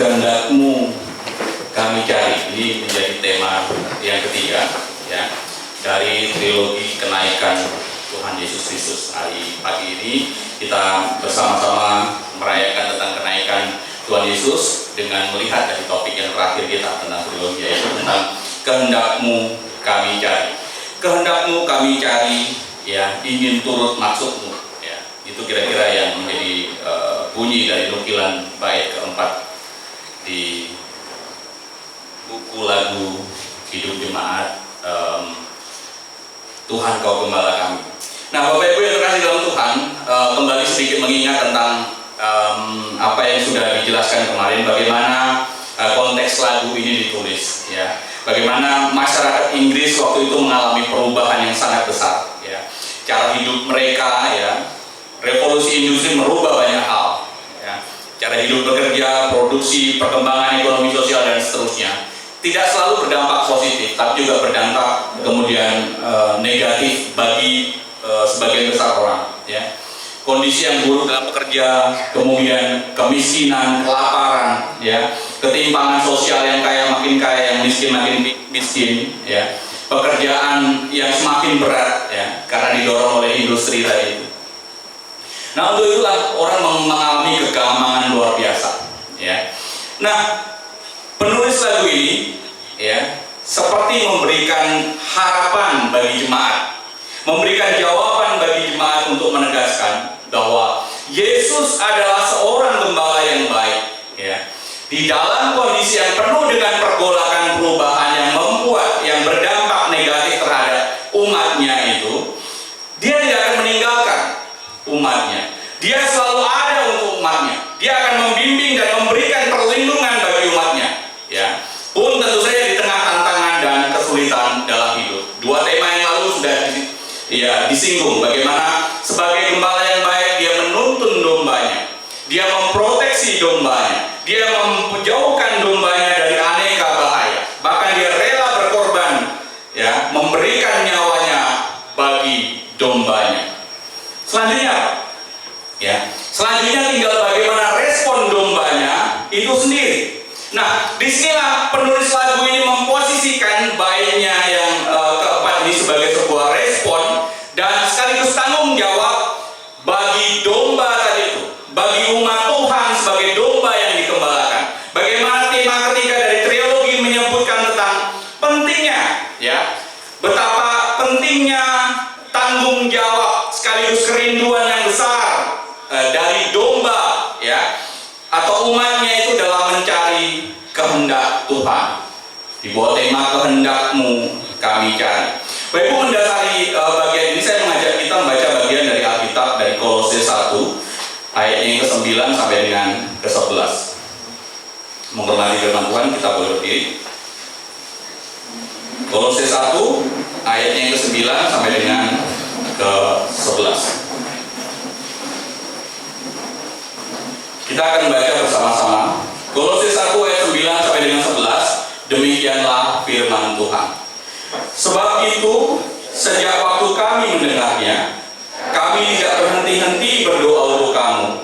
kehendak-Mu kami cari. Ini menjadi tema yang ketiga ya dari trilogi kenaikan Tuhan Yesus Kristus. Hari pagi ini kita bersama-sama merayakan tentang kenaikan Tuhan Yesus dengan melihat dari topik yang terakhir kita tentang trilogi, yaitu tentang kehendak-Mu kami cari. Kehendak-Mu kami cari, ya, ingin turut maksud-Mu, ya. Itu kira-kira yang menjadi bunyi dari nukilan bait keempat di buku lagu Hidup Jemaat, Tuhan Kau Gembala Kami. Nah, Bapak Ibu yang terkasih dalam Tuhan, kembali sedikit mengingat tentang apa yang sudah dijelaskan kemarin, bagaimana konteks lagu ini ditulis, ya. Bagaimana masyarakat Inggris waktu itu mengalami perubahan yang sangat besar, ya. Cara hidup mereka, ya, revolusi industri merubah banyak hal, ya. Cara hidup bekerja, produksi, perkembangan ekonomi sosial dan seterusnya tidak selalu berdampak positif, tapi juga berdampak kemudian negatif bagi sebagian besar orang, ya. Kondisi yang buruk dalam bekerja, kemudian kemiskinan, kelaparan, ya, ketimpangan sosial, yang kaya makin kaya, yang miskin makin miskin, ya, pekerjaan yang semakin berat, ya, karena didorong oleh industri tadi itu. Nah, untuk itulah orang mengalami kegamangan luar biasa, ya. Nah, penulis lagu ini, ya, seperti memberikan harapan bagi jemaat, memberikan jawaban bagi jemaat untuk menegaskan bahwa Yesus adalah seorang gembala yang baik, ya. Di dalam kondisi yang penuh dengan pergolakan perubahan yang membuat, yang berdampak negatif terhadap umatnya itu, dia tidak akan meninggalkan umatnya. Dia selalu ada untuk umatnya. Dia akan membimbing dan memberikan perlindungan bagi umatnya, ya. Pun tentu saja di tengah tantangan dan kesulitan dalam hidup. Dua tema yang lalu sudah disinggung, bagaimana sebagai gembala yang baik dia menuntun dombanya, dia memproteksi dombanya, dia menjauhkan dombanya dari aneka bahaya, bahkan dia rela berkorban, ya, memberikan nyawanya bagi dombanya. Selanjutnya tinggal bagaimana respon dombanya itu sendiri. Nah, disinilah penulis lagu ini memposisikan baitnya yang keempat ini sebagai sebuah respon dan sekaligus tanggung jawab bagi domba tadi itu, bagi umat Tuhan sebagai domba yang dikembalakan. Bagaimana tema ketiga dari trilogi menyebutkan tentang pentingnya, ya, betapa pentingnya tanggung jawab sekaligus kerinduan yang besar dari domba, ya, atau umatnya itu dalam mencari kehendak Tuhan. Di bawah tema kehendak-Mu kami cari. Bapak Ibu, mendasari bagian ini saya mengajak kita membaca bagian dari Alkitab dari Kolose 1 ayatnya yang ke-9 sampai dengan ke-11. Menghormati firman Tuhan, kita boleh berdiri. Kolose 1 ayatnya yang ke-9 sampai dengan ke-11. Kita akan baca bersama-sama. Kolose 1 ayat 9 sampai dengan 11. Demikianlah firman Tuhan. Sebab itu, sejak waktu kami mendengarnya, kami tidak berhenti-henti berdoa untuk kamu.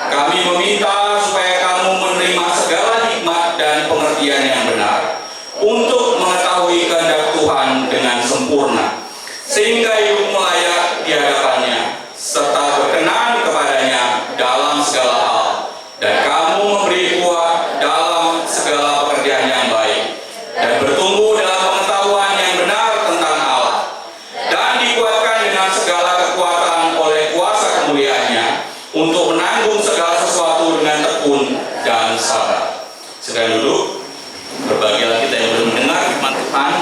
Kami meminta supaya kamu menerima segala hikmat dan pengertian yang benar untuk mengetahui kehendak Tuhan dengan sempurna, sehingga hidupmu layak di hadapannya, serta berkenan kepadanya dalam segala hal, dan kamu memberi kuat dalam segala pekerjaan yang baik, dan bertumbuh dalam pengetahuan yang benar tentang Allah, dan dikuatkan dengan segala kekuatan oleh kuasa kemuliaannya, untuk menanggung segala sesuatu dengan tekun dan sabar. Sedang duduk, berbahagialah kita yang belum mendengar firman Tuhan,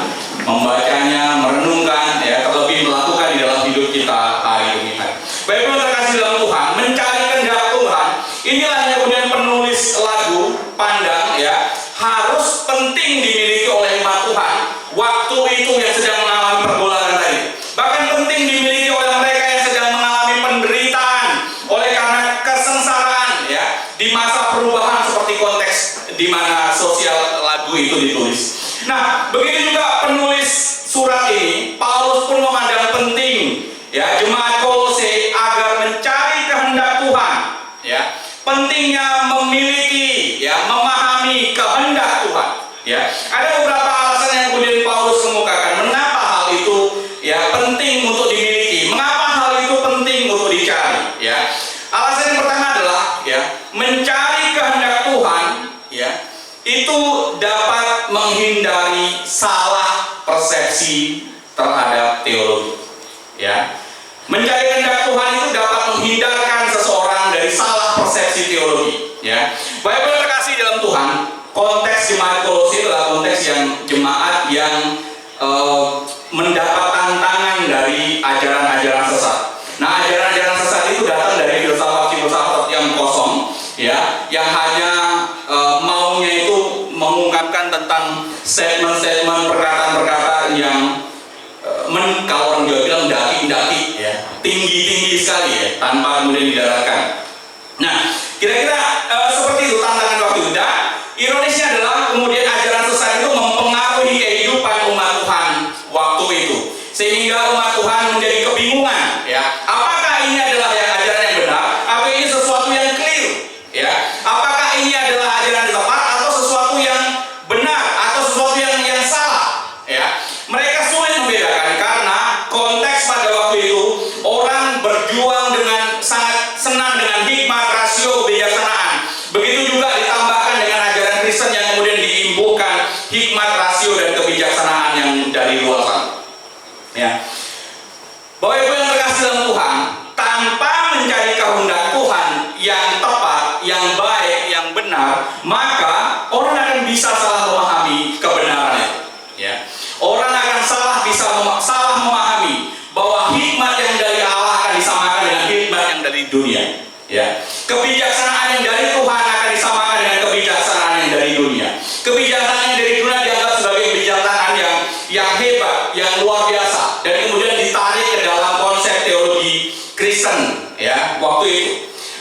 membacanya, merenungkan, ya, terlebih melakukan di dalam hidup kita hari demi hari. Bapak Ibu terkasih dalam Tuhan, mencari kehendak Tuhan, inilah yang kemudian penulis lagu pandang, ya, harus penting dimiliki oleh umat Tuhan waktu itu yang sedang mengalami pergolakan tadi. Bahkan penting dimiliki oleh mereka yang sedang mengalami penderitaan oleh karena kesengsaraan, ya, di masa perubahan seperti konteks di mana sosial lagu itu ditulis. Nah, begitu juga penulis surat ini, Paulus pun memandang penting, ya, jemaat Kolose agar mencari kehendak Tuhan, ya, pentingnya memiliki, ya, memahami kehendak Tuhan. Ya, ada beberapa alasan yang kemudian Paulus kemukakan mengapa hal itu, ya, penting untuk dimiliki, mengapa hal itu penting untuk dicari. Ya, alasan yang pertama adalah, ya, mencari kehendak Tuhan, ya, itu dapat menghindari salah persepsi terhadap teologi. Ya, mencari kehendak Tuhan itu dapat menghindarkan seseorang dari salah persepsi teologi. Ya, Bapak Ibu terkasih dalam Tuhan, konteks jemaat Kolose adalah konteks yang jemaat yang mendapat tantangan dari ajaran-ajaran sesat. Nah, ajaran-ajaran sesat itu datang dari filsafat-filsafat yang kosong, ya, yang hanya maunya itu mengungkapkan tentang statement-statement, perkataan-perkataan yang kalau orang Jawa bilang daki-daki, ya, tinggi-tinggi sekali, ya, tanpa kemudian didaratkan. Nah, kira-kira seperti itu tantangan waktu itu. Dan ironisnya adalah kemudian ajaran sesat itu mempengaruhi kehidupan umat Tuhan waktu itu, sehingga umat Tuhan menjadi kebingungan. Ya, apakah ini adalah ajaran yang benar? Apa ini sesuatu yang keliru? Ya, apakah ini adalah ajaran yang tepat atau sesuatu yang benar atau sesuatu yang salah? Ya, mereka sulit membedakan karena konteks pada waktu itu orang berjuang dengan sangat senang dengan hikmat, rasio, kebijaksanaan. Begitu juga ditambahkan dengan ajaran Kristen yang kemudian diimbuhkan hikmat, rasio, dan kebijaksanaan yang dari luar sana. Ya, Bapak Ibu yang terkasih dalam Tuhan, tanpa mencari kehendak Tuhan yang tepat, yang baik, yang benar, maka orang akan bisa salah memahami kebenarannya. Ya, orang akan salah memahami bahwa hikmat yang dari Allah akan disamakan dengan hikmat yang dari dunia. Ya, kebijaksanaan yang dari Tuhan akan disamakan dengan kebijaksanaan yang dari dunia. Kebijaksanaan yang dari dunia dianggap sebagai kebijaksanaan yang hebat, yang luar biasa, dan kemudian ditarik ke dalam konsep teologi Kristen, ya, waktu itu.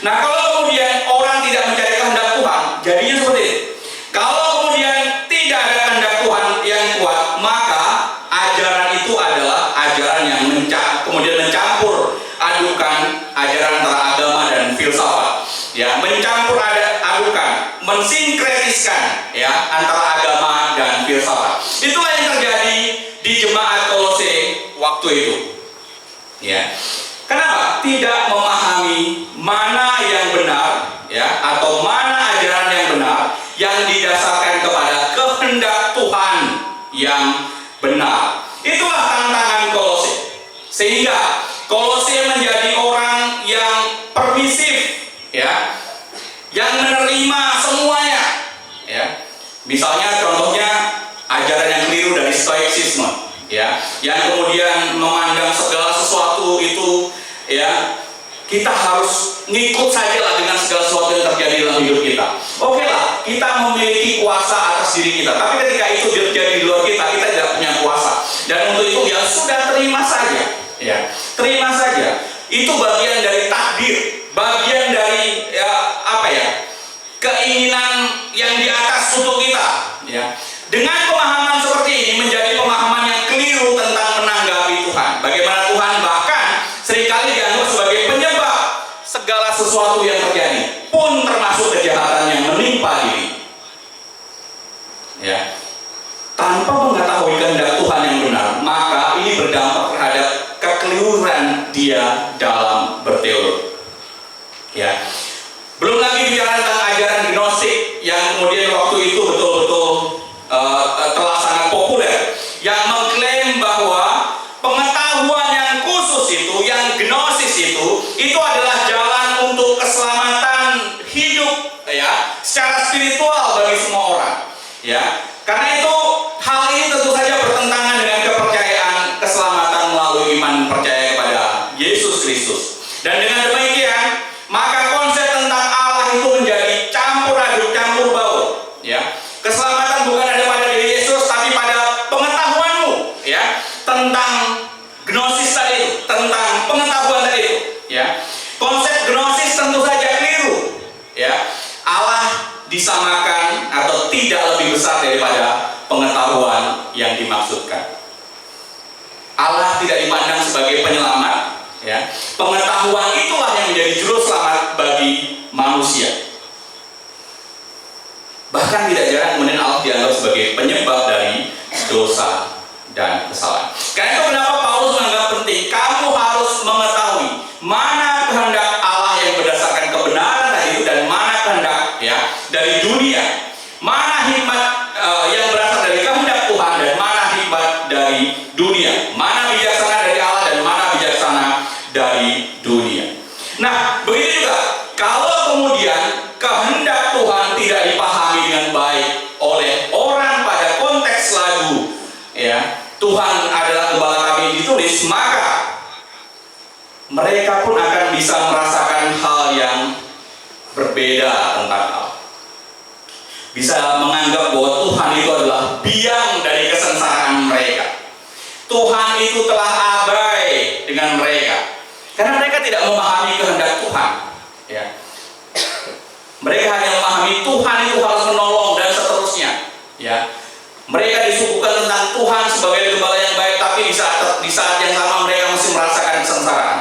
Nah, kalau kemudian orang tidak mencari kehendak Tuhan, jadinya seperti itu. Kalau kemudian tidak ada kehendak Tuhan yang kuat, maka ajaran itu adalah ajaran yang kemudian mencampur adukan ajaran antara agama dan filsafat. Ya, mencampur adukan, mensinkretiskan, ya, antara agama dan filsafat. Itulah yang terjadi di jemaat Kolose waktu itu. Ya, kenapa? Tidak memahami mana yang benar, ya, atau mana ajaran yang benar yang didasarkan kepada kehendak Tuhan yang benar. Itulah tantangan Kolose. Sehingga Kolose menjadi orang yang permisif, ya, yang menerima semuanya. Ya, misalnya contohnya ajaran yang keliru dari stoicisme, ya, yang kemudian memandang segala sesuatu itu, ya, kita harus ngikut saja lah dengan segala sesuatu yang terjadi dalam hidup kita. Oke lah, kita memiliki kuasa atas diri kita, tapi ketika itu terjadi di luar kita tidak punya kuasa. Dan untuk itu ya sudah terima saja, ya, terima saja. Itu bagian dari takdir, bagian dari, ya, apa ya, keinginan yang di atas untuk kita. Ya, dengan pemahaman seperti ini menjadi pemahaman yang keliru tentang menanggapi Tuhan. Bagaimana Tuhan bahkan seringkali dianggap sebagai penyebab segala sesuatu yang terjadi, pun termasuk kejahatan yang menimpa diri. Ya, tanpa mengetahui kehendak Tuhan yang benar, maka ini berdampak terhadap kekeliruan dia dalam berteologi. Ya, belum lagi bicara tentang ajaran gnostik yang kemudian waktu itu betul-betul telah sangat populer, yang mengklaim bahwa pengetahuan yang khusus itu, yang gnosis itu adalah jalan untuk keselamatan hidup, ya, secara spiritual bagi semua orang. Ya, karena itu hal ini tentu saja bertentangan dengan kepercayaan keselamatan melalui iman percaya kepada Yesus Kristus. Dan dengan demikian, maka konsep tentang Allah itu menjadi campur aduk, campur baur. Ya, keselamatan bukan ada pada diri Yesus, tapi pada pengetahuanmu, ya, tentang gnosis tadi itu, tentang pengetahuan tadi itu. Ya, konsep gnosis tentu saja keliru. Ya, Allah disamakan atau tidak lebih besar daripada pengetahuan yang dimaksudkan. Allah tidak dipandang sebagai penyelamat, ya. Pengetahuan itulah yang menjadi juru selamat bagi manusia. dosa dan kesalahan. Karena itu kenapa Paulus menganggap penting kamu harus mengetahui mana kehendak Allah yang berdasarkan kebenaran tadi itu dan mana kehendak ya dari dunia, mana hikmat yang berasal dari kehendak Tuhan dan mana hikmat dari dunia, mana bijaksana dari Allah dan mana bijaksana dari dunia. Nah, begitu juga kalau kemudian kehendak Tuhan tidak dipahami dengan baik oleh orang pada konteks lagu ya Tuhan adalah gembala kami ditulis, maka mereka pun akan bisa merasakan hal yang berbeda tentang Allah. Bisa menganggap bahwa Tuhan itu adalah biang dari kesengsaraan mereka. Tuhan itu telah abai dengan mereka karena mereka tidak memahami kehendak Tuhan ya. Mereka hanya memahami Tuhan itu harus menolong dan seterusnya ya. Mereka disuguhkan tentang Tuhan sebagai gembala yang baik, tapi di saat yang sama mereka masih merasakan kesengsaraan.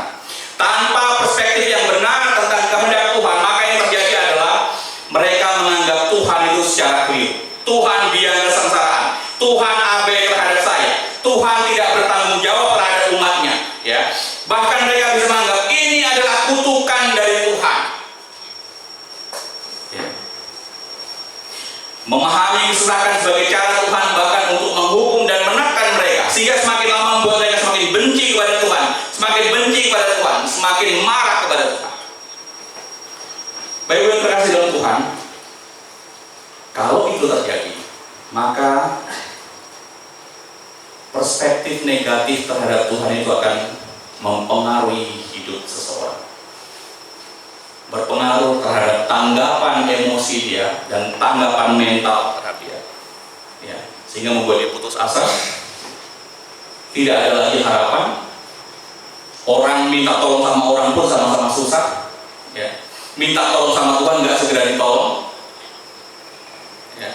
Tanpa perspektif yang benar tentang kehendak Tuhan, maka yang terjadi adalah mereka menganggap Tuhan itu secara keliru. Tuhan biang kesengsaraan, Tuhan abai terhadap saya, Tuhan tidak bertanggung jawab terhadap umatnya ya. Bahkan mereka bisa menganggap ini adalah kutukan dari Tuhan ya. Memahami kesesakan sebagai cara Tuhan bahkan untuk menghukum dan menekan mereka, sehingga semakin lama membuat mereka semakin benci kepada Tuhan, semakin benci kepada Tuhan, semakin marah kepada Tuhan. Baik yang terkasih dalam Tuhan, kalau itu terjadi, maka perspektif negatif terhadap Tuhan itu akan mempengaruhi hidup seseorang, berpengaruh terhadap tanggapan emosi dia dan tanggapan mental terhadap dia ya, sehingga membuat dia putus asa, tidak ada lagi harapan. Orang minta tolong sama orang pun sama-sama susah ya. Minta tolong sama Tuhan nggak segera ditolong ya.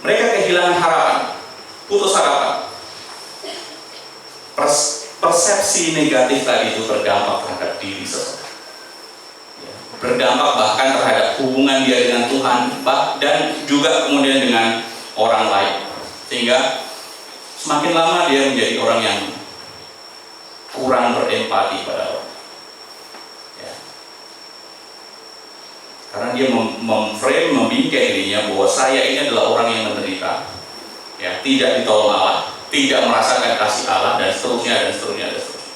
Mereka kehilangan harapan, putus harapan. Persepsi negatif tadi itu berdampak terhadap diri seseorang ya. Berdampak bahkan terhadap hubungan dia dengan Tuhan dan juga kemudian dengan orang lain, sehingga semakin lama dia menjadi orang yang kurang berempati pada orang ya. Karena dia memframe, membingkai dirinya bahwa saya ini adalah orang yang menderita ya, tidak ditolong Allah, tidak merasakan kasih Allah, dan seterusnya dan seterusnya dan seterusnya.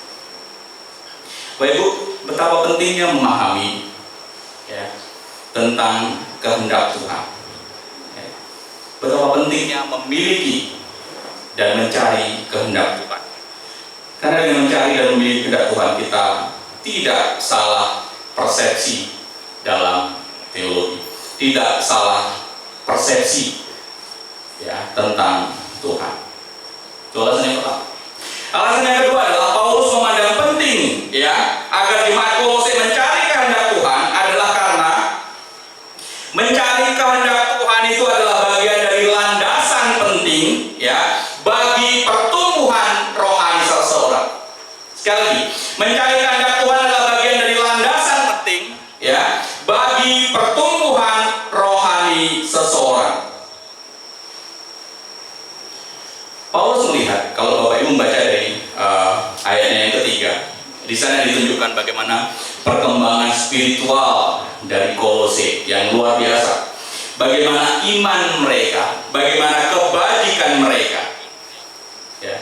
Bapak Ibu, betapa pentingnya memahami ya tentang kehendak Tuhan ya. Betapa pentingnya memiliki dan mencari kehendak Tuhan. Karena dengan mencari dan memiliki kehendak Tuhan, kita tidak salah persepsi dalam teologi, tidak salah persepsi ya tentang Tuhan. Itu alasan yang pertama. Alasan yang kedua adalah Paulus memandang penting ya agar jemaat Kolose mencari kehendak Tuhan adalah karena mencari kehendak Tuhan itu adalah bagian dari landasan penting ya bagi pertumbuhan rohani seseorang. Sekali lagi, mencari kehendak Tuhan adalah bagian dari landasan penting ya bagi pertumbuhan rohani seseorang. Paulus melihat, kalau Bapak Ibu membaca dari ayatnya yang ketiga, di sana ditunjukkan bagaimana perkembangan spiritual dari Kolose yang luar biasa. Bagaimana iman mereka, bagaimana kebajikan mereka. Ya.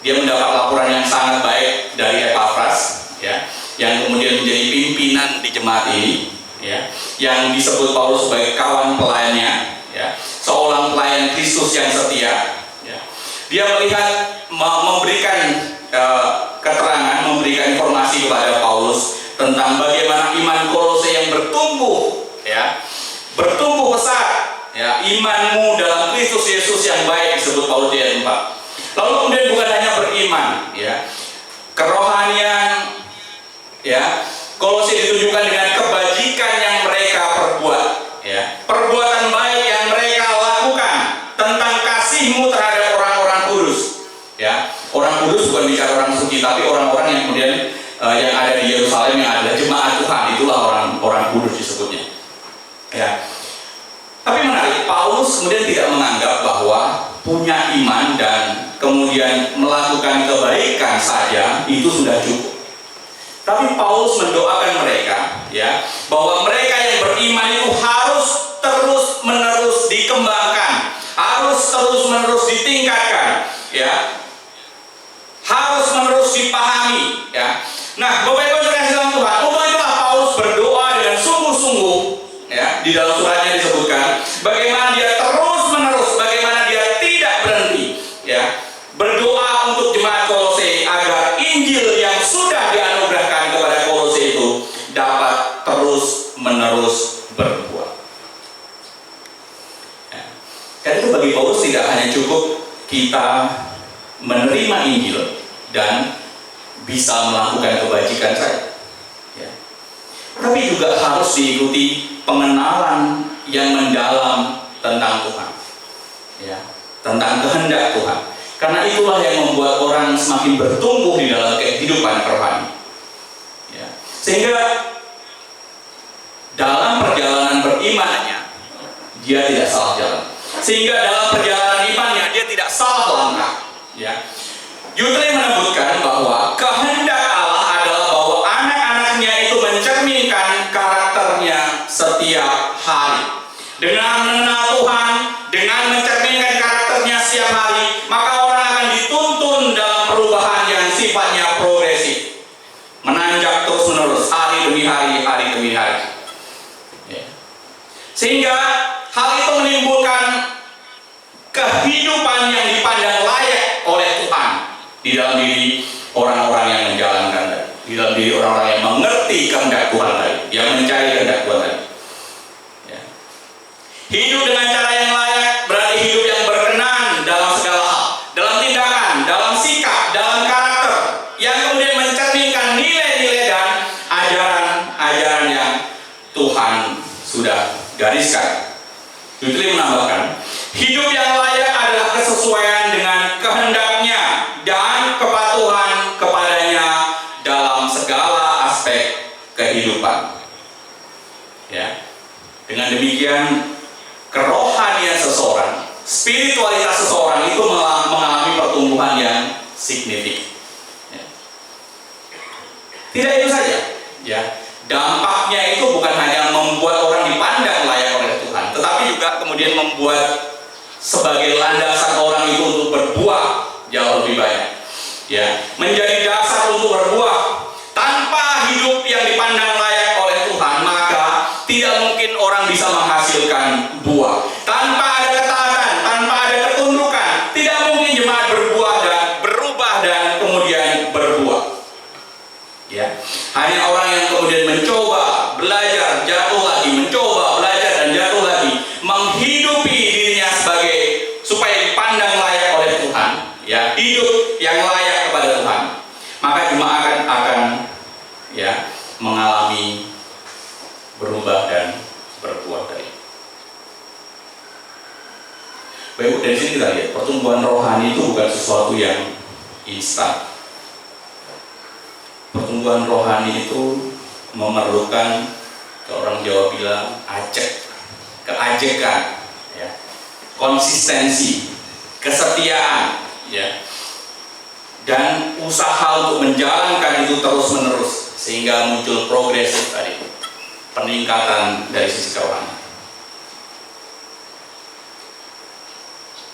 Dia mendapat laporan yang sangat baik dari Epafras, ya, yang kemudian menjadi pimpinan di jemaat ini, ya, yang disebut Paulus sebagai kawan pelayannya, ya, seorang pelayan Kristus yang setia. Dia melihat, memberikan keterangan, memberikan informasi kepada Paulus tentang bagaimana iman Kolose yang bertumbuh, ya, bertumbuh besar, ya, imanmu dalam Kristus Yesus yang baik, disebut Paulus di ayat 4. Lalu kemudian bukan hanya beriman, ya, kerohanian, ya, Kolose ditunjukkan dengan kebajikan yang mereka perbuat, ya, perbuatan baik yang mereka lakukan tentang kasihmu terhadap orang-orang kudus, ya. Orang kudus bukan bicara orang suci, tapi orang-orang yang kemudian yang ada di Yerusalem, yang adalah jemaat Tuhan, itulah orang-orang kudus disebutnya, ya. Tapi menarik, Paulus kemudian tidak menganggap bahwa punya iman dan kemudian melakukan kebaikan saja itu sudah cukup. Tapi Paulus mendoakan mereka, ya, bahwa mereka yang beriman itu harus terus-menerus dikembangkan, harus terus-menerus ditingkatkan, ya, harus menerus dipahami, ya. Nah, Bapak Ibu yang dalam Tuhan, untuk itulah Paulus berdoa dengan sungguh-sungguh, ya, di dalam suratnya disebutkan bagaimana dia terus-menerus, bagaimana dia tidak berhenti, ya, berdoa untuk jemaat Kolose agar Injil yang sudah dianugerahkan kepada Kolose itu dapat terus-menerus berbuah. Ya. Karena itu bagi Paulus tidak hanya cukup kita menerima Injil dan bisa melakukan kebajikan saja, ya, tapi juga harus diikuti pengenalan yang mendalam tentang Tuhan, ya, tentang kehendak Tuhan. Karena itulah yang membuat orang semakin bertumbuh di dalam kehidupan rohani, ya. Sehingga dalam perjalanan berimannya dia tidak salah jalan, sehingga dalam perjalanan imannya dia tidak salah langkah, ya. Yudle menyebutkan bahwa kehendak Allah adalah bahwa anak-anaknya itu mencerminkan karakternya setiap hari. Dengan mengenal Tuhan, dengan mencerminkan karakternya setiap hari, maka orang akan dituntun dalam perubahan yang sifatnya progresif, menanjak terus-menerus hari demi hari, hari demi hari, ya. Sehingga hal itu menimbulkan kehidupan yang dipandang layak oleh Tuhan di dalam diri orang-orang yang menjalankan tadi, di dalam diri orang-orang yang mengerti kehendak Tuhan tadi, yang mencari kehendak Tuhan tadi, ya. Hidup dengan cara yang layak berarti hidup yang berkenan dalam segala hal, dalam tindakan, dalam sikap, dalam karakter, yang kemudian mencerminkan nilai-nilai dan ajaran-ajaran yang Tuhan sudah gariskan. Yudle menambahkan, hidup yang layak adalah kesesuaian dengan kehendaknya dan kepatuhan kepadanya dalam segala aspek kehidupan, ya. Dengan demikian kerohanian seseorang, spiritualitas seseorang itu mengalami pertumbuhan yang signifikan, ya. Tidak itu saja, ya. Dampaknya itu bukan hanya membuat orang dipandang layak oleh Tuhan, tetapi juga kemudian membuat sebagai landasan orang itu untuk berbuah jauh lebih banyak, ya, menjadi dasar untuk berbuah. Tanpa hidup yang dipandang layak oleh Tuhan, maka tidak mungkin orang bisa menghasilkan buah. Tanpa ada ketaatan, tanpa ada ketundukan, tidak mungkin jemaat berbuah dan berubah dan kemudian berbuah, ya. Hanya orang yang kemudian mencoba, belajar, jatuh lagi, mencoba, belajar dan jatuh lagi, menghidupi dirinya sebagai supaya dipandang layak oleh Tuhan, ya, hidup yang layak kepada Tuhan, maka jemaat akan ya mengalami berubah dan berbuah tadi. Baik, dari sini kita lihat pertumbuhan rohani itu bukan sesuatu yang instan. Pertumbuhan rohani itu memerlukan, ke orang Jawa bilang, keajekan, ya, konsistensi, kesetiaan, ya, dan usaha untuk menjalankan itu terus-menerus sehingga muncul progresif tadi, peningkatan dari sisi keuangan.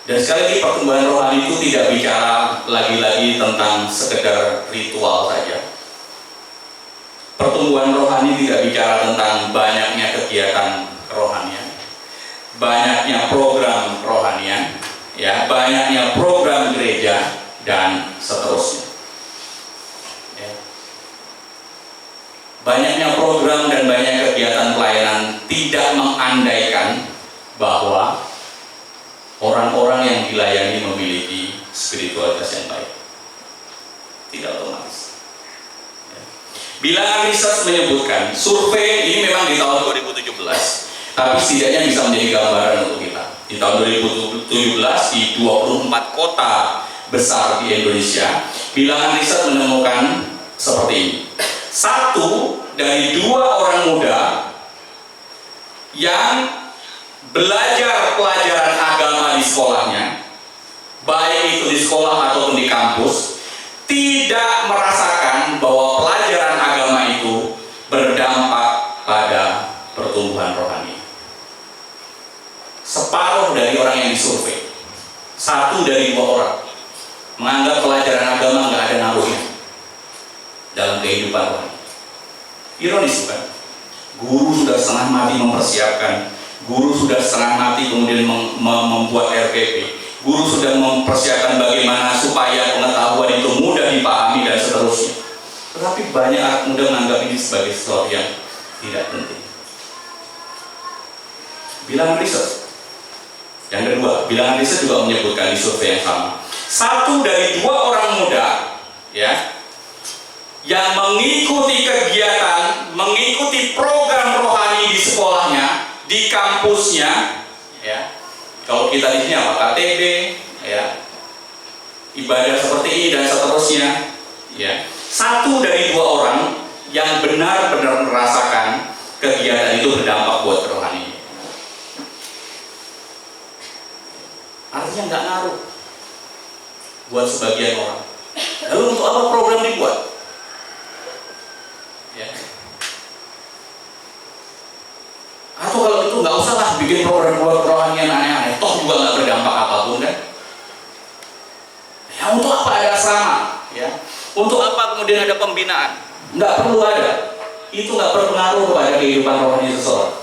Dan sekali lagi pertumbuhan rohani itu tidak bicara lagi-lagi tentang sekedar ritual saja. Pertumbuhan rohani tidak bicara tentang banyaknya kegiatan rohanian, banyaknya program rohanian, ya, banyaknya program gereja dan seterusnya, ya. Banyaknya program dan banyak kegiatan pelayanan tidak mengandaikan bahwa orang-orang yang dilayani memiliki spiritualitas yang baik. Tidak otomatis. Bilangan riset menyebutkan, survei ini memang di tahun 2017, tapi setidaknya bisa menjadi gambaran untuk kita. Di tahun 2017 di 24 kota besar di Indonesia, bilangan riset menemukan seperti ini. 1 dari 2 orang muda yang belajar pelajaran agama di sekolahnya baik itu di sekolah ataupun di kampus, tidak merasakan bahwa pelajaran agama itu berdampak pada pertumbuhan rohani. Separuh dari orang yang disurvei, 1 dari 2 orang menganggap pelajaran agama nggak ada ngaruhnya dalam kehidupan rohani. Ironis bukan? Guru sudah setengah mati mempersiapkan, guru sudah setengah mati kemudian membuat RPP, guru sudah mempersiapkan bagaimana supaya pengetahuan itu mudah dipahami dan seterusnya. Tetapi banyak anak muda menganggap ini sebagai sesuatu yang tidak penting. Bilangan riset yang kedua, bilangan riset juga menyebutkan di survei yang sama, 1 dari 2 orang muda ya yang mengikuti kegiatan, mengikuti program rohani di sekolahnya, di kampusnya, ya. Kalau kita di sini apa? KTB, ya, ibadah seperti ini dan seterusnya, ya. 1 dari 2 orang yang benar-benar merasakan kegiatan itu berdampak buat rohani. Artinya nggak ngaruh buat sebagian orang. Lalu untuk apa program dibuat? Ya. Atau kalau itu nggak usah lah bikin program rohanian aneh-aneh, toh juga nggak berdampak apapun kan? Ya untuk apa ada asrama? Ya. Untuk apa kemudian ada pembinaan? Nggak perlu ada. Itu nggak berpengaruh kepada kehidupan rohani seseorang.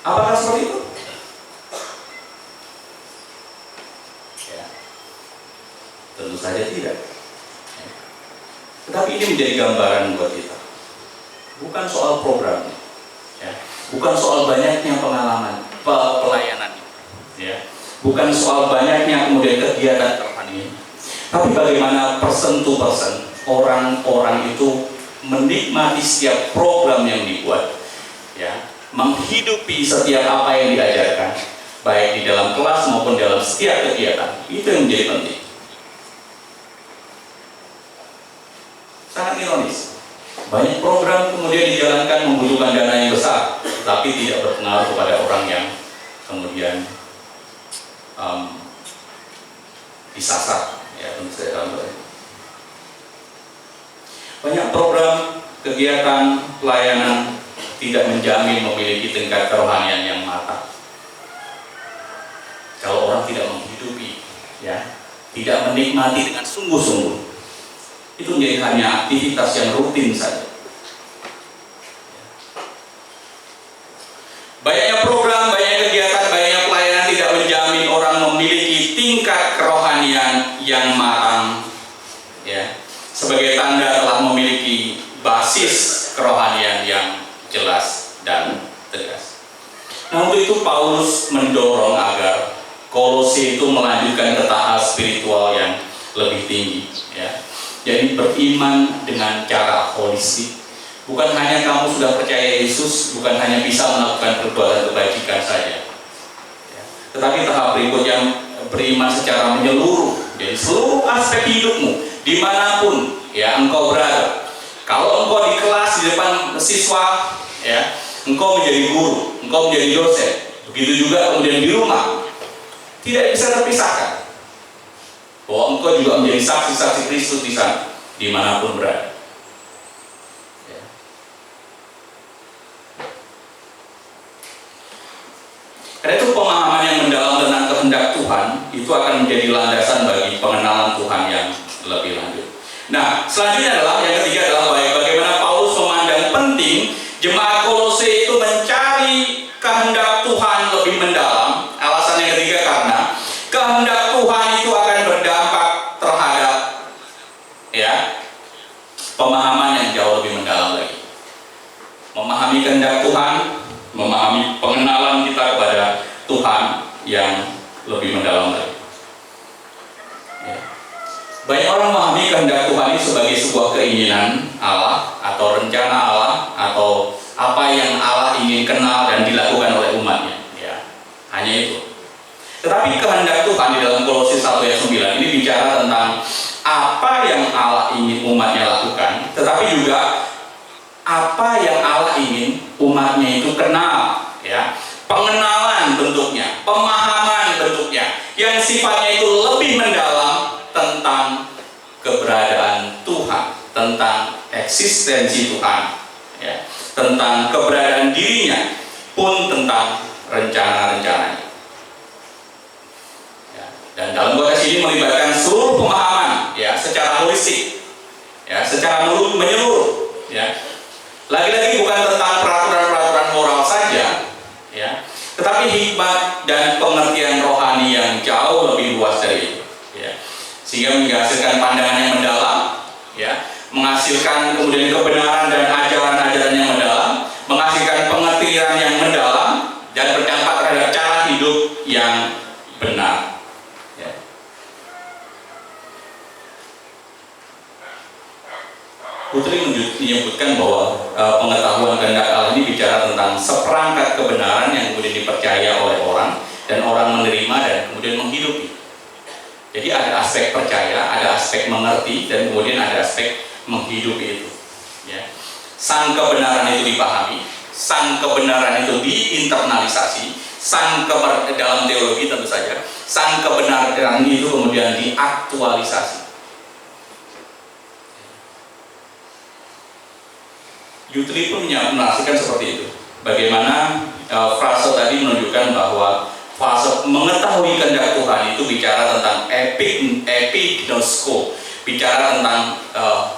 Apakah seperti itu? Ya. Tentu saja tidak. Ya. Tetapi ini menjadi gambaran buat kita. Bukan soal programnya, ya. Bukan soal banyaknya pengalaman, pelayanan, ya. Bukan soal banyaknya kemudian kegiatan rohani, tapi bagaimana person to person orang-orang itu menikmati setiap program yang dibuat, ya, menghidupi setiap apa yang diajarkan, baik di dalam kelas maupun dalam setiap kegiatan. Itu yang menjadi penting. Sangat ironis. Banyak program kemudian dijalankan membutuhkan dana yang besar, tapi tidak berpengaruh kepada orang yang kemudian disasar. Ya, tentu saja banyak program, kegiatan, pelayanan tidak menjamin memiliki tingkat kerohanian yang matang. Kalau orang tidak menghidupi, ya, tidak menikmati dengan sungguh-sungguh, itu menjadi hanya aktivitas yang rutin saja. Banyaknya program, banyak kegiatan, banyak pelayanan tidak menjamin orang memiliki tingkat kerohanian yang matang, ya, sebagai tanda telah memiliki basis kerohanian yang jelas dan tegas. Nah, untuk itu Paulus mendorong agar Kolose itu melanjutkan ke tahap spiritual yang lebih tinggi, ya. Jadi beriman dengan cara holistik. Bukan hanya kamu sudah percaya Yesus, bukan hanya bisa melakukan perbuatan kebajikan saja, ya. Tetapi tahap berikutnya beriman secara menyeluruh. Jadi seluruh aspek hidupmu, dimanapun ya engkau berada. Kalau engkau di kelas di depan siswa, ya, engkau menjadi guru, engkau menjadi dosen. Begitu juga kemudian di rumah, tidak bisa terpisahkan bahwa engkau juga menjadi saksi-saksi Kristus di sana, dimanapun berada. Ya. Karena itu pemahaman yang mendalam tentang kehendak Tuhan itu akan menjadi landasan bagi pengenalan Tuhan yang lebih lanjut. Nah, selanjutnya adalah yang ketiga adalah bagaimana Paulus memandang penting jemaat Kolose itu mencari kehendak Tuhan lebih mendalam. Alasan yang ketiga karena kehendak Tuhan itu akan berdampak terhadap, ya, pemahaman yang jauh lebih mendalam lagi. Memahami kehendak Tuhan, memahami pengenalan kita kepada Tuhan yang lebih mendalam lagi. Ya. Banyak orang memahami kehendak Tuhan ini sebagai sebuah keinginan Allah atau rencana Allah atau apa yang Allah ingin kenal dan dilakukan oleh umatnya. Ya, hanya itu. Tetapi kehendak Tuhan di dalam Kolose 1 ayat 9 ini bicara tentang apa yang Allah ingin umatnya lakukan, tetapi juga apa yang Allah ingin umatnya itu kenal, ya. Pengenalan bentuknya, pemahaman bentuknya, yang sifatnya itu lebih mendalam tentang keberadaan Tuhan, tentang eksistensi Tuhan, ya, tentang keberadaan dirinya, pun tentang rencana-rencananya. Ya, dan dalam konteks ini melibatkan seluruh pemahaman, ya, secara holistik, ya, secara menyeluruh, ya. Lagi-lagi bukan tentang peraturan-peraturan moral saja, ya, tetapi hikmat dan pengertian rohani yang jauh lebih luas dari itu, ya. Sehingga menghasilkan pandangan yang mendalam, ya, menghasilkan kemudian kebenaran dan ajaran-ajaran yang mendalam, menghasilkan pengertian yang mendalam dan berdampak terhadap cara hidup yang benar. Ya. Putri menyebutkan bahwa pengetahuan kehendak Allah ini bicara tentang seperangkat kebenaran yang kemudian dipercaya oleh orang dan orang menerima dan kemudian menghidupi. Jadi ada aspek percaya, ada aspek mengerti, dan kemudian ada aspek menghidupi itu. Ya. Sang kebenaran itu dipahami, sang kebenaran itu diinternalisasi, dalam teologi tentu saja, sang kebenaran itu kemudian diaktualisasi. Guthrie pun menarasikan seperti itu. Bagaimana frase tadi menunjukkan bahwa fase mengetahui kehendak Tuhan itu bicara tentang epignosko, bicara tentang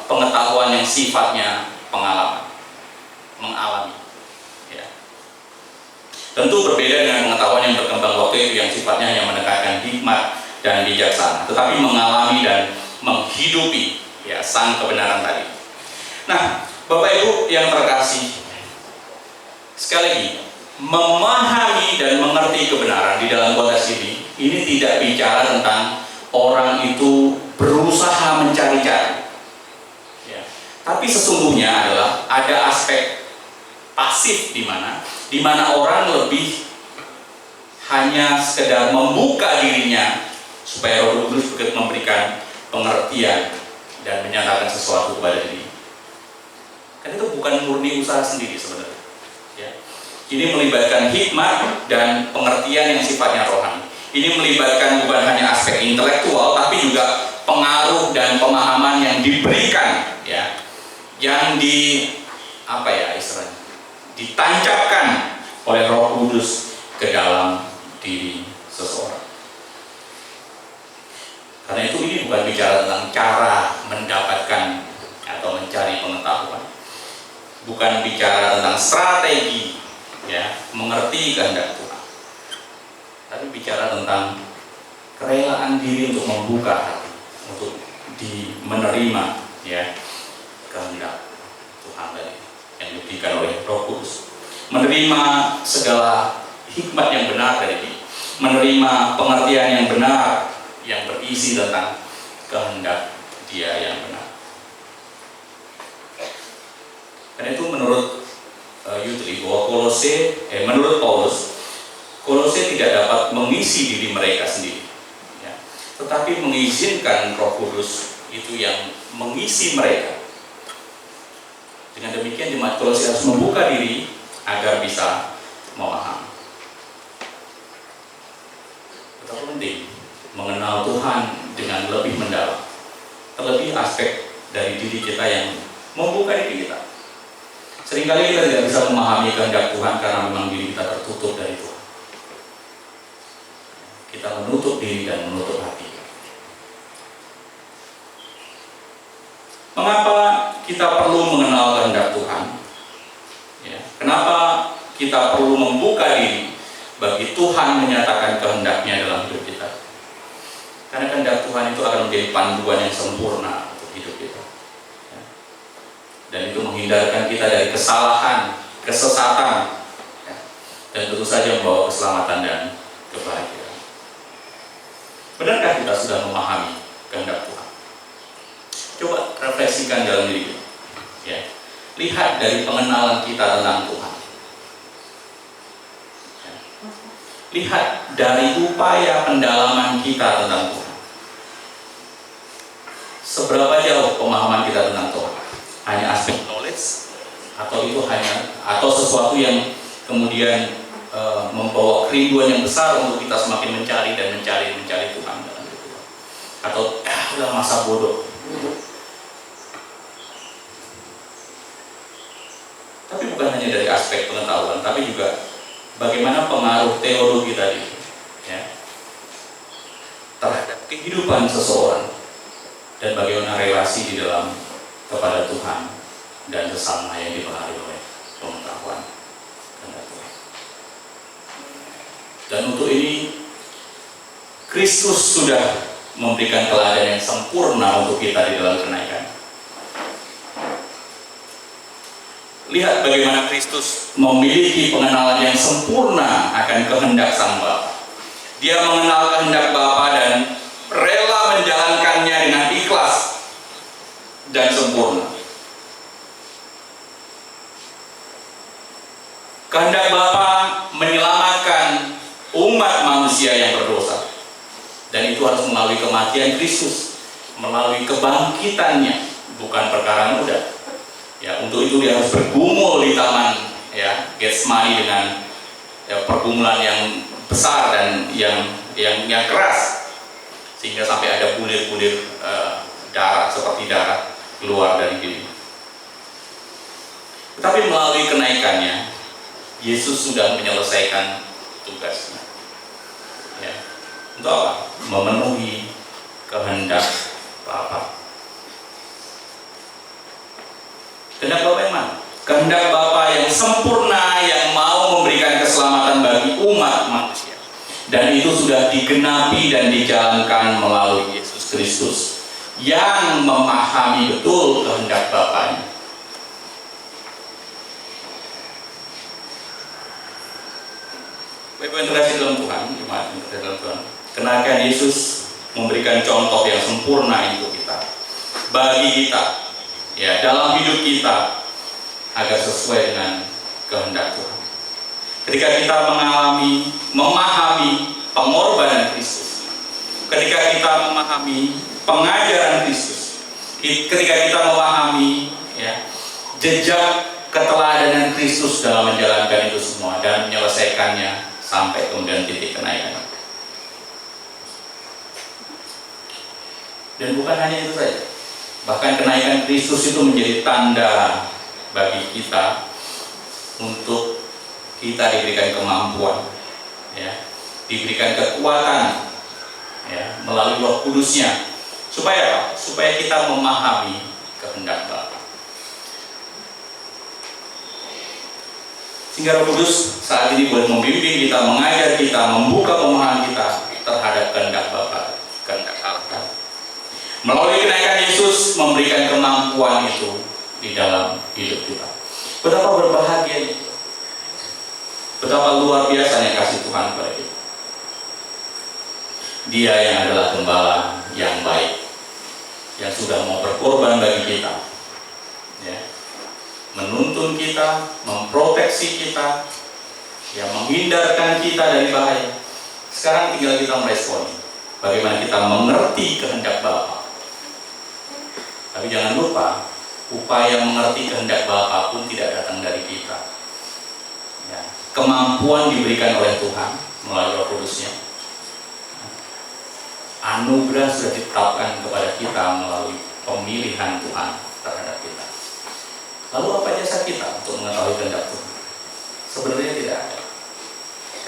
pengetahuan yang sifatnya pengalaman, mengalami. Ya. Tentu berbeda dengan pengetahuan yang berkembang waktu itu yang sifatnya hanya menekankan hikmat dan bijaksana, tetapi mengalami dan menghidupi, ya, sang kebenaran tadi. Nah, Bapak Ibu yang terkasih, sekali lagi, memahami dan mengerti kebenaran di dalam konteks ini tidak bicara tentang orang itu berusaha mencari-cari, ya. Tapi sesungguhnya adalah ada aspek pasif di mana orang lebih hanya sekedar membuka dirinya supaya Roh Kudus memberikan pengertian dan menyatakan sesuatu kepada diri. Kan itu bukan murni usaha sendiri sebenarnya. Ya. Ini melibatkan hikmat dan pengertian yang sifatnya rohani. Ini melibatkan bukan hanya aspek intelektual, tapi juga pengaruh dan pemahaman yang diberikan, ya, yang ditancapkan oleh Roh Kudus ke dalam diri seseorang. Karena itu ini bukan bicara tentang cara mendapatkan atau mencari pengetahuan. Bukan bicara tentang strategi, ya, mengerti kehendak Tuhan, tapi bicara tentang kerelaan diri untuk membuka hati, untuk menerima, ya, kehendak Tuhan tadi yang diberikan oleh Roh Kudus, menerima segala hikmat yang benar dari dia, menerima pengertian yang benar yang berisi tentang kehendak Dia yang benar. Karena itu menurut Guthrie bahwa menurut Paulus, Kolose tidak dapat mengisi diri mereka sendiri, ya, tetapi mengizinkan Roh Kudus itu yang mengisi mereka. Dengan demikian jemaat Kolose harus membuka diri agar bisa memahami. Betapa penting mengenal Tuhan dengan lebih mendalam, terlebih aspek dari diri kita yang membuka diri kita. Seringkali kita tidak bisa memahami kehendak Tuhan karena memang diri kita tertutup dari Tuhan. Kita menutup diri dan menutup hati. Mengapa kita perlu mengenal kehendak Tuhan? Ya. Kenapa kita perlu membuka diri bagi Tuhan menyatakan kehendaknya dalam hidup kita? Karena kehendak Tuhan itu akan menjadi panduan yang sempurna untuk hidup kita. Dan itu menghindarkan kita dari kesalahan, kesesatan, ya, dan tentu saja membawa keselamatan dan kebahagiaan. Benarkah kita sudah memahami kehendak Tuhan? Coba refleksikan dalam diri kita, ya. Lihat dari pengenalan kita tentang Tuhan, ya. Lihat dari upaya pendalaman kita tentang Tuhan. Seberapa jauh pemahaman kita tentang Tuhan? Hanya aspek knowledge, atau itu hanya sesuatu yang kemudian membawa kerinduan yang besar untuk kita semakin mencari Tuhan dalam hidup kita. Atau udah masa bodoh. Tapi bukan hanya dari aspek pengetahuan, tapi juga bagaimana pengaruh teologi tadi, ya, terhadap kehidupan seseorang dan bagaimana relasi di dalam kepada Tuhan dan sesama yang dipengaruhi oleh pengetahuan kehendak Tuhan. Dan untuk ini Kristus sudah memberikan teladan yang sempurna untuk kita di dalam kenaikan. Lihat bagaimana Kristus memiliki pengenalan yang sempurna akan kehendak Sang Bapa. Dia mengenal kehendak Bapa dan rela menjalankannya dengan ikhlas dan sempurna. Kehendak Bapa menyelamatkan umat manusia yang berdosa. Dan itu harus melalui kematian Kristus, melalui kebangkitannya, bukan perkara mudah. Ya, untuk itu dia harus bergumul di taman, ya, Getsemani dengan pergumulan yang besar dan yang keras, sehingga sampai ada bulir-bulir darah seperti darah keluar dari diri. Tetapi melalui kenaikannya, Yesus sudah menyelesaikan tugasnya. Ya. Untuk apa? Memenuhi kehendak Bapa. Kehendak Bapa yang mana? Kehendak Bapa yang sempurna, yang mau memberikan keselamatan bagi umat manusia. Dan itu sudah digenapi dan dijalankan melalui Yesus Kristus yang memahami betul kehendak Bapanya. Bapak yang terkasih dalam Tuhan, jemaat yang terkasih dalam Tuhan, kenaikan Yesus memberikan contoh yang sempurna untuk kita, bagi kita, ya, dalam hidup kita, agar sesuai dengan kehendak Tuhan. Ketika kita memahami pengorbanan Kristus, ketika kita memahami pengajaran Kristus, ketika kita memahami, ya, jejak keteladanan Kristus dalam menjalankan itu semua dan menyelesaikannya sampai kemudian titik kenaikan. Dan bukan hanya itu saja, bahkan kenaikan Kristus itu menjadi tanda bagi kita untuk kita diberikan kemampuan, ya, diberikan kekuatan, ya, melalui Roh Kudus-Nya, supaya apa? Supaya kita memahami kehendak Bapa. Sehingga Roh Kudus saat ini boleh membimbing kita, mengajar kita, membuka pemahaman kita terhadap kehendak Bapa, kehendak Allah. Melalui kenaikan Yesus memberikan kemampuan itu di dalam hidup kita. Betapa berbahagianya, betapa luar biasanya kasih Tuhan kepada kita. Dia yang adalah gembala yang baik, yang sudah mau berkorban bagi kita, ya, menuntun kita, memproteksi kita, yang menghindarkan kita dari bahaya. Sekarang tinggal kita meresponi bagaimana kita mengerti kehendak Bapa. Tapi jangan lupa, upaya mengerti kehendak Bapa pun tidak datang dari kita. Ya, kemampuan diberikan oleh Tuhan melalui Roh Kudus-Nya. Anugerah sudah ditetapkan kepada kita melalui pemilihan Tuhan terhadap kita. Lalu apa jasa kita untuk mengetahui kehendak Tuhan? Sebenarnya tidak ada.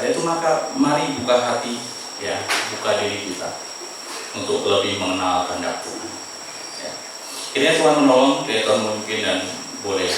Karena itu maka mari buka hati, ya, buka diri kita untuk lebih mengenal kehendak Tuhan. Ya. Kiranya Tuhan menolong, Tuhan mungkin dan boleh